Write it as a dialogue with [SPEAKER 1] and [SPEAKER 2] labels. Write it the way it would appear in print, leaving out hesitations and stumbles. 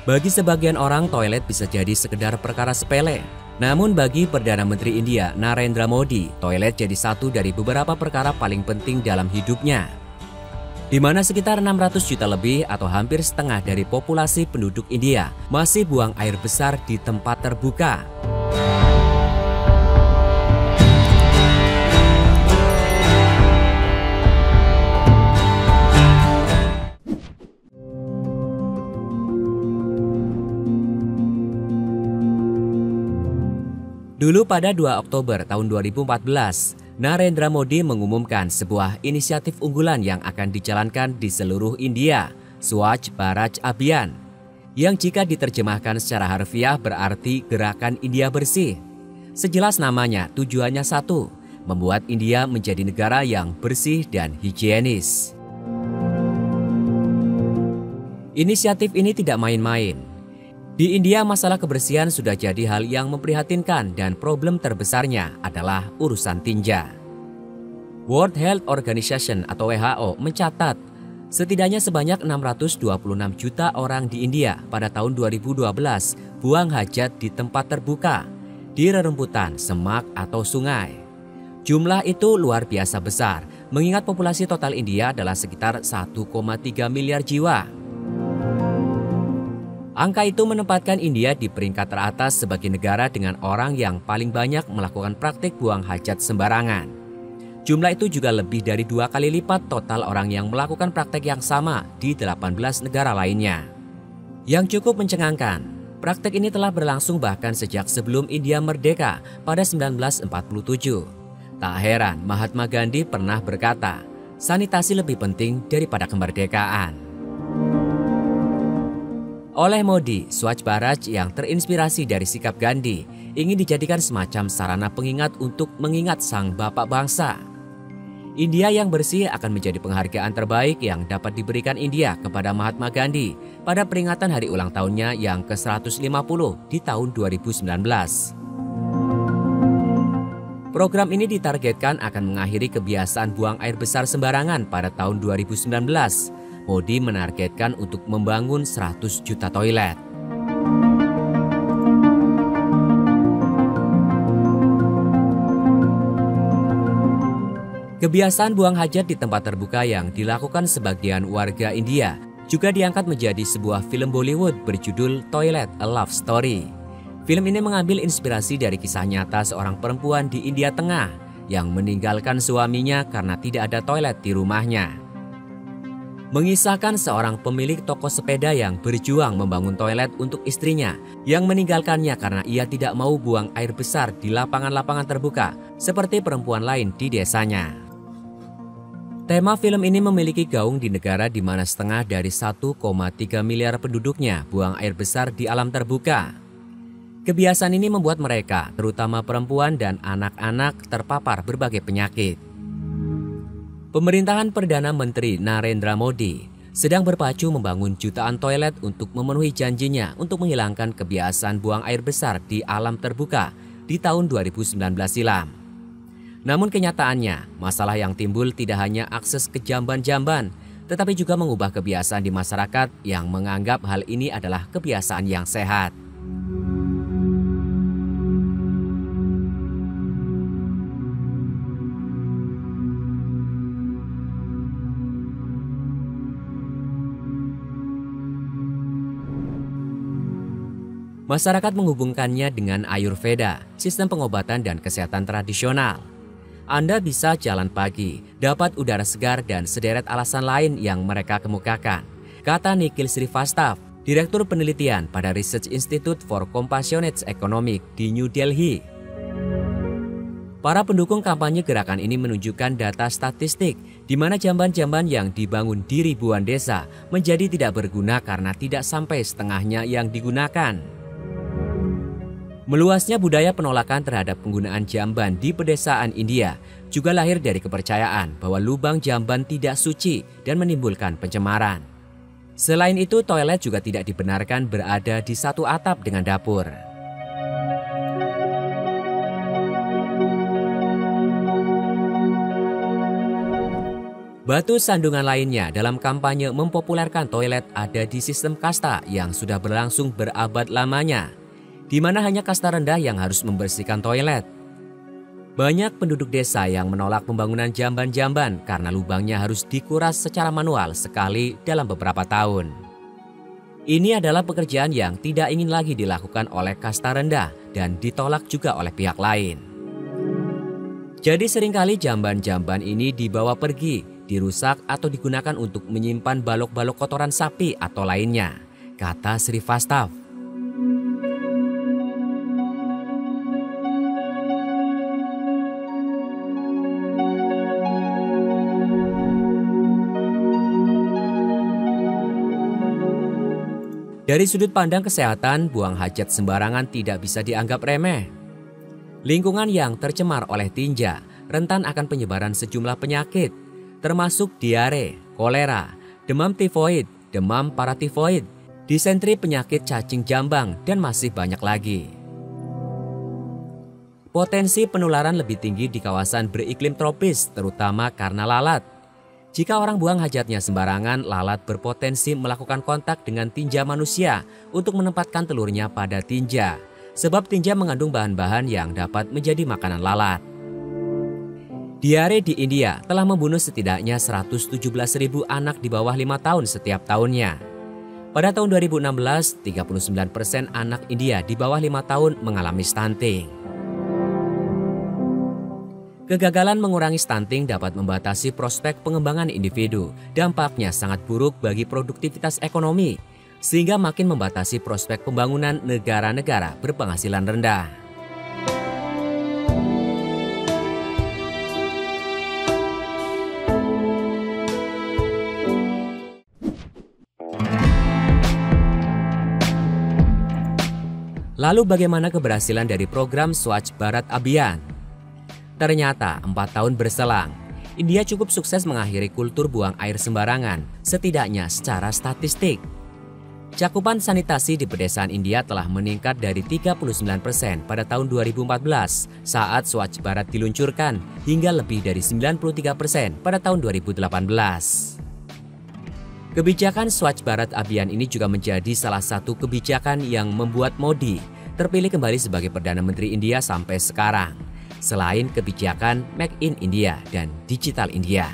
[SPEAKER 1] Bagi sebagian orang, toilet bisa jadi sekedar perkara sepele. Namun bagi Perdana Menteri India Narendra Modi, toilet jadi satu dari beberapa perkara paling penting dalam hidupnya. Di mana sekitar 600 juta lebih atau hampir setengah dari populasi penduduk India masih buang air besar di tempat terbuka. Dulu pada 2 Oktober tahun 2014, Narendra Modi mengumumkan sebuah inisiatif unggulan yang akan dijalankan di seluruh India, Swachh Bharat Abhiyan, yang jika diterjemahkan secara harfiah berarti Gerakan India Bersih. Sejelas namanya, tujuannya satu, membuat India menjadi negara yang bersih dan higienis. Inisiatif ini tidak main-main. Di India, masalah kebersihan sudah jadi hal yang memprihatinkan dan problem terbesarnya adalah urusan tinja. World Health Organization atau WHO mencatat setidaknya sebanyak 626 juta orang di India pada tahun 2012 buang hajat di tempat terbuka, di rerumputan, semak atau sungai. Jumlah itu luar biasa besar, mengingat populasi total India adalah sekitar 1,3 miliar jiwa. Angka itu menempatkan India di peringkat teratas sebagai negara dengan orang yang paling banyak melakukan praktik buang hajat sembarangan. Jumlah itu juga lebih dari 2 kali lipat total orang yang melakukan praktek yang sama di 18 negara lainnya. Yang cukup mencengangkan, praktek ini telah berlangsung bahkan sejak sebelum India merdeka pada 1947. Tak heran Mahatma Gandhi pernah berkata, sanitasi lebih penting daripada kemerdekaan. Oleh Modi, Swachh Bharat yang terinspirasi dari sikap Gandhi ingin dijadikan semacam sarana pengingat untuk mengingat sang bapak bangsa. India yang bersih akan menjadi penghargaan terbaik yang dapat diberikan India kepada Mahatma Gandhi pada peringatan hari ulang tahunnya yang ke-150 di tahun 2019. Program ini ditargetkan akan mengakhiri kebiasaan buang air besar sembarangan pada tahun 2019. Modi menargetkan untuk membangun 100 juta toilet. Kebiasaan buang hajat di tempat terbuka yang dilakukan sebagian warga India juga diangkat menjadi sebuah film Bollywood berjudul Toilet: A Love Story. Film ini mengambil inspirasi dari kisah nyata seorang perempuan di India Tengah yang meninggalkan suaminya karena tidak ada toilet di rumahnya. Mengisahkan seorang pemilik toko sepeda yang berjuang membangun toilet untuk istrinya yang meninggalkannya karena ia tidak mau buang air besar di lapangan-lapangan terbuka seperti perempuan lain di desanya. Tema film ini memiliki gaung di negara di mana setengah dari 1,3 miliar penduduknya buang air besar di alam terbuka. Kebiasaan ini membuat mereka, terutama perempuan dan anak-anak, terpapar berbagai penyakit. Pemerintahan Perdana Menteri Narendra Modi sedang berpacu membangun jutaan toilet untuk memenuhi janjinya untuk menghilangkan kebiasaan buang air besar di alam terbuka di tahun 2019 silam. Namun kenyataannya, masalah yang timbul tidak hanya akses ke jamban-jamban, tetapi juga mengubah kebiasaan di masyarakat yang menganggap hal ini adalah kebiasaan yang sehat. Masyarakat menghubungkannya dengan Ayurveda, sistem pengobatan dan kesehatan tradisional. Anda bisa jalan pagi, dapat udara segar dan sederet alasan lain yang mereka kemukakan, kata Nikhil Srivastav, Direktur Penelitian pada Research Institute for Compassionate Economic di New Delhi. Para pendukung kampanye gerakan ini menunjukkan data statistik di mana jamban-jamban yang dibangun di ribuan desa menjadi tidak berguna karena tidak sampai setengahnya yang digunakan. Meluasnya budaya penolakan terhadap penggunaan jamban di pedesaan India juga lahir dari kepercayaan bahwa lubang jamban tidak suci dan menimbulkan pencemaran. Selain itu, toilet juga tidak dibenarkan berada di satu atap dengan dapur. Batu sandungan lainnya dalam kampanye mempopulerkan toilet ada di sistem kasta yang sudah berlangsung berabad lamanya, di mana hanya kasta rendah yang harus membersihkan toilet. Banyak penduduk desa yang menolak pembangunan jamban-jamban karena lubangnya harus dikuras secara manual sekali dalam beberapa tahun. Ini adalah pekerjaan yang tidak ingin lagi dilakukan oleh kasta rendah dan ditolak juga oleh pihak lain. Jadi seringkali jamban-jamban ini dibawa pergi, dirusak atau digunakan untuk menyimpan balok-balok kotoran sapi atau lainnya, kata Sri Vastav. Dari sudut pandang kesehatan, buang hajat sembarangan tidak bisa dianggap remeh. Lingkungan yang tercemar oleh tinja rentan akan penyebaran sejumlah penyakit, termasuk diare, kolera, demam tifoid, demam paratifoid, disentri, penyakit cacing jambang, dan masih banyak lagi. Potensi penularan lebih tinggi di kawasan beriklim tropis, terutama karena lalat. Jika orang buang hajatnya sembarangan, lalat berpotensi melakukan kontak dengan tinja manusia untuk menempatkan telurnya pada tinja, sebab tinja mengandung bahan-bahan yang dapat menjadi makanan lalat. Diare di India telah membunuh setidaknya 117.000 anak di bawah 5 tahun setiap tahunnya. Pada tahun 2016, 39% anak India di bawah 5 tahun mengalami stunting. Kegagalan mengurangi stunting dapat membatasi prospek pengembangan individu. Dampaknya sangat buruk bagi produktivitas ekonomi, sehingga makin membatasi prospek pembangunan negara-negara berpenghasilan rendah. Lalu bagaimana keberhasilan dari program Swachh Bharat Abhiyan? Ternyata 4 tahun berselang, India cukup sukses mengakhiri kultur buang air sembarangan, setidaknya secara statistik. Cakupan sanitasi di pedesaan India telah meningkat dari 39% pada tahun 2014 saat Swachh Bharat diluncurkan hingga lebih dari 93% pada tahun 2018. Kebijakan Swachh Bharat Abhiyan ini juga menjadi salah satu kebijakan yang membuat Modi terpilih kembali sebagai Perdana Menteri India sampai sekarang, selain kebijakan Make in India dan Digital India.